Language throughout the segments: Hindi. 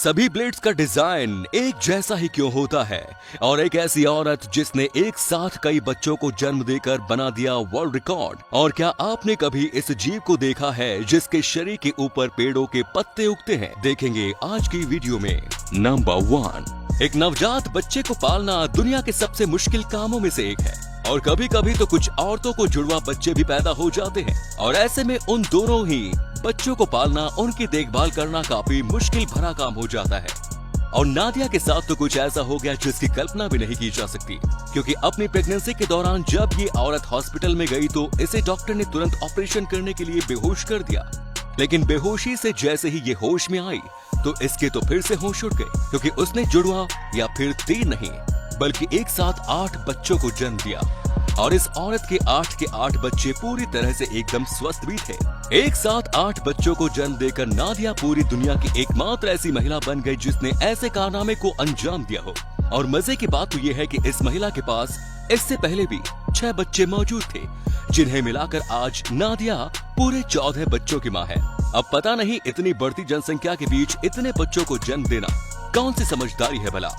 सभी ब्लेड्स का डिजाइन एक जैसा ही क्यों होता है? और एक ऐसी औरत जिसने एक साथ कई बच्चों को जन्म देकर बना दिया वर्ल्ड रिकॉर्ड। और क्या आपने कभी इस जीव को देखा है जिसके शरीर के ऊपर पेड़ों के पत्ते उगते हैं? देखेंगे आज की वीडियो में। नंबर 1, एक नवजात बच्चे को पालना दुनिया के सबसे मुश्किल कामों में से एक है। और कभी कभी तो कुछ औरतों को जुड़वा बच्चे भी पैदा हो जाते हैं और ऐसे में उन दोनों ही बच्चों को पालना, उनकी देखभाल करना काफी मुश्किल भरा काम हो जाता है। और नादिया के साथ तो कुछ ऐसा हो गया जिसकी कल्पना भी नहीं की जा सकती, क्योंकि अपनी प्रेगनेंसी के दौरान जब ये औरत हॉस्पिटल में गई तो इसे डॉक्टर ने तुरंत ऑपरेशन करने के लिए बेहोश कर दिया। लेकिन बेहोशी से जैसे ही ये होश में आई तो इसके तो फिर से होश उड़ गए, क्योंकि उसने जुड़वा या फिर 3 नहीं बल्कि एक साथ 8 बच्चों को जन्म दिया। और इस औरत के 8 के 8 बच्चे पूरी तरह से एकदम स्वस्थ भी थे। एक साथ 8 बच्चों को जन्म देकर नादिया पूरी दुनिया की एकमात्र ऐसी महिला बन गई जिसने ऐसे कारनामे को अंजाम दिया हो। और मजे की बात तो ये है कि इस महिला के पास इससे पहले भी 6 बच्चे मौजूद थे, जिन्हें मिलाकर आज नादिया पूरे 14 बच्चों की माँ है। अब पता नहीं इतनी बढ़ती जनसंख्या के बीच इतने बच्चों को जन्म देना कौन सी समझदारी है भला।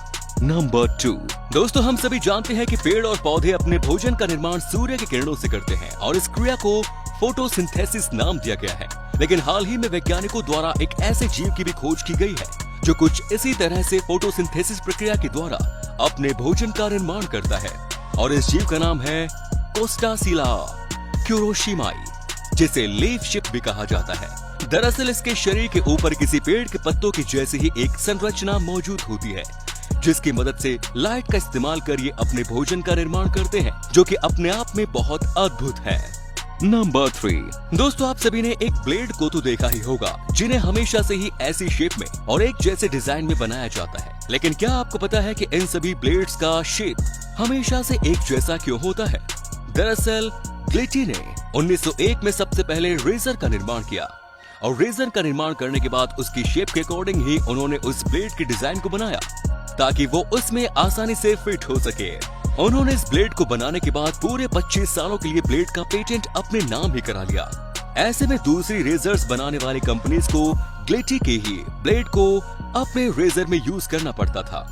नंबर 2, दोस्तों हम सभी जानते हैं कि पेड़ और पौधे अपने भोजन का निर्माण सूर्य की किरणों से करते हैं और इस क्रिया को फोटोसिंथेसिस नाम दिया गया है। लेकिन हाल ही में वैज्ञानिकों द्वारा एक ऐसे जीव की भी खोज की गई है जो कुछ इसी तरह से फोटोसिंथेसिस प्रक्रिया के द्वारा अपने भोजन का निर्माण करता है। और इस जीव का नाम है कोस्टासिला क्यूरोशिमाई, जिसे लीफ शिप भी कहा जाता है। दरअसल इसके शरीर के ऊपर किसी पेड़ के पत्तों की जैसी ही एक संरचना मौजूद होती है, जिसकी मदद से लाइट का इस्तेमाल कर ये अपने भोजन का निर्माण करते हैं, जो कि अपने आप में बहुत अद्भुत है। नंबर 3, दोस्तों आप सभी ने एक ब्लेड को तो देखा ही होगा, जिन्हें हमेशा से ही ऐसी शेप में और एक जैसे डिजाइन में बनाया जाता है। लेकिन क्या आपको पता है कि इन सभी ब्लेड्स का शेप हमेशा से एक जैसा क्यों होता है? दरअसल ग्लिटी ने 1901 में सबसे पहले रेजर का निर्माण किया और रेजर का निर्माण करने के बाद उसकी शेप के अकॉर्डिंग ही उन्होंने उस ब्लेड की डिजाइन को बनाया ताकि वो उसमें आसानी से फिट हो सके। उन्होंने इस ब्लेड को बनाने के बाद पूरे 25 सालों के लिए ब्लेड का पेटेंट अपने नाम ही करा लिया। ऐसे में दूसरी रेजर्स बनाने वाली कंपनीज को ग्लिटी के ही ब्लेड को अपने रेजर में यूज करना पड़ता था।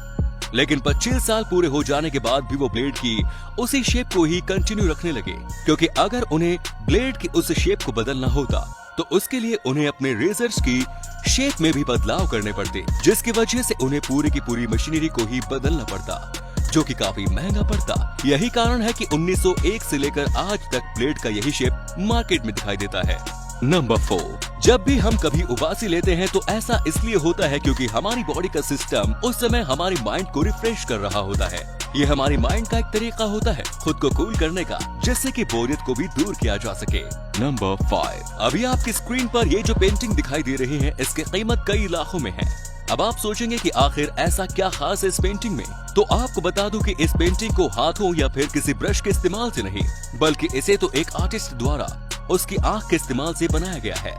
लेकिन 25 साल पूरे हो जाने के बाद भी वो ब्लेड की उसी शेप को ही कंटिन्यू रखने लगे, क्योंकि अगर उन्हें ब्लेड की उस शेप को बदलना होता तो उसके लिए उन्हें अपने रेजर्स की शेप में भी बदलाव करने पड़ते, जिसकी वजह से उन्हें पूरी की पूरी मशीनरी को ही बदलना पड़ता, जो कि काफी महंगा पड़ता। यही कारण है कि 1901 से लेकर आज तक ब्लेड का यही शेप मार्केट में दिखाई देता है। नंबर 4, जब भी हम कभी उबासी लेते हैं तो ऐसा इसलिए होता है क्योंकि हमारी बॉडी का सिस्टम उस समय हमारी माइंड को रिफ्रेश कर रहा होता है। ये हमारी माइंड का एक तरीका होता है खुद को कूल करने का, जिससे कि बोरियत को भी दूर किया जा सके। नंबर 5, अभी आपकी स्क्रीन पर ये जो पेंटिंग दिखाई दे रही है, इसकी कीमत कई लाखों में है। अब आप सोचेंगे कि आखिर ऐसा क्या खास है इस पेंटिंग में, तो आपको बता दूं कि इस पेंटिंग को हाथों या फिर किसी ब्रश के इस्तेमाल से नहीं, बल्कि इसे तो एक आर्टिस्ट द्वारा उसकी आंख के इस्तेमाल से बनाया गया है।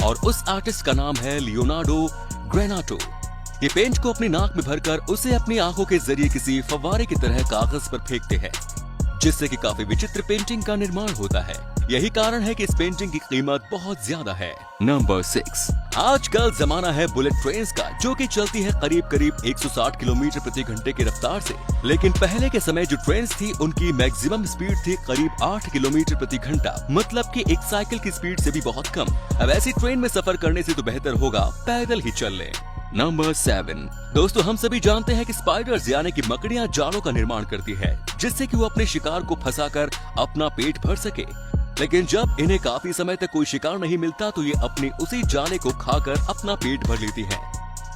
और उस आर्टिस्ट का नाम है लियोनार्डो ग्रेनाटो। ये पेंट को अपनी नाक में भरकर उसे अपनी आंखों के जरिए किसी फव्वारे की तरह कागज पर फेंकते हैं, जिससे कि काफी विचित्र पेंटिंग का निर्माण होता है। यही कारण है कि इस पेंटिंग की कीमत बहुत ज्यादा है। नंबर 6, आजकल जमाना है बुलेट ट्रेन्स का, जो कि चलती है करीब करीब 160 किलोमीटर प्रति घंटे की रफ्तार से। लेकिन पहले के समय जो ट्रेन्स थी उनकी मैक्सिमम स्पीड थी करीब 8 किलोमीटर प्रति घंटा, मतलब कि एक साइकिल की स्पीड से भी बहुत कम। अब ऐसी ट्रेन में सफर करने से तो बेहतर होगा पैदल ही चल लें। नंबर 7, दोस्तों हम सभी जानते हैं कि स्पाइडर्स यानी कि मकड़ियां जालों का निर्माण करती है, जिससे कि वो अपने शिकार को फंसाकर अपना पेट भर सके। लेकिन जब इन्हें काफी समय तक कोई शिकार नहीं मिलता तो ये अपने उसी जाले को खाकर अपना पेट भर लेती हैं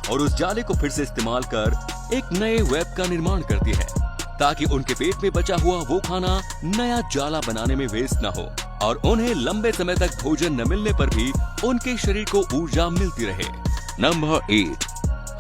और उस जाले को फिर से इस्तेमाल कर एक नए वेब का निर्माण करती है, ताकि उनके पेट में बचा हुआ वो खाना नया जाला बनाने में वेस्ट न हो और उन्हें लंबे समय तक भोजन न मिलने पर भी उनके शरीर को ऊर्जा मिलती रहे। नंबर 8,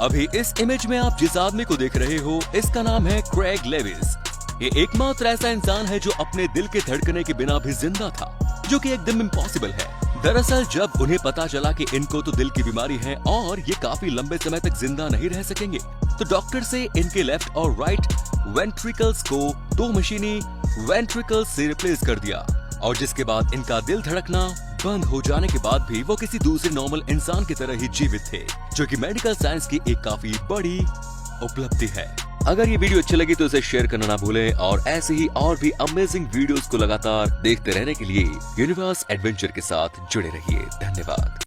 अभी इस इमेज में आप जिस आदमी को देख रहे हो, इसका नाम है क्रेग लेविस। ये एकमात्र ऐसा इंसान है जो अपने दिल के धड़कने के बिना भी जिंदा था, जो कि एकदम इम्पॉसिबल है। दरअसल जब उन्हें पता चला कि इनको तो दिल की बीमारी है और ये काफी लंबे समय तक जिंदा नहीं रह सकेंगे, तो डॉक्टर से इनके लेफ्ट और राइट वेंट्रिकल्स को 2 मशीनी वेंट्रिकल्स से रिप्लेस कर दिया और जिसके बाद इनका दिल धड़कना बंद हो जाने के बाद भी वो किसी दूसरे नॉर्मल इंसान की तरह ही जीवित थे, जो कि मेडिकल साइंस की एक काफी बड़ी उपलब्धि है। अगर ये वीडियो अच्छी लगी तो इसे शेयर करना ना भूलें और ऐसे ही और भी अमेजिंग वीडियोस को लगातार देखते रहने के लिए यूनिवर्स एडवेंचर के साथ जुड़े रहिए। धन्यवाद।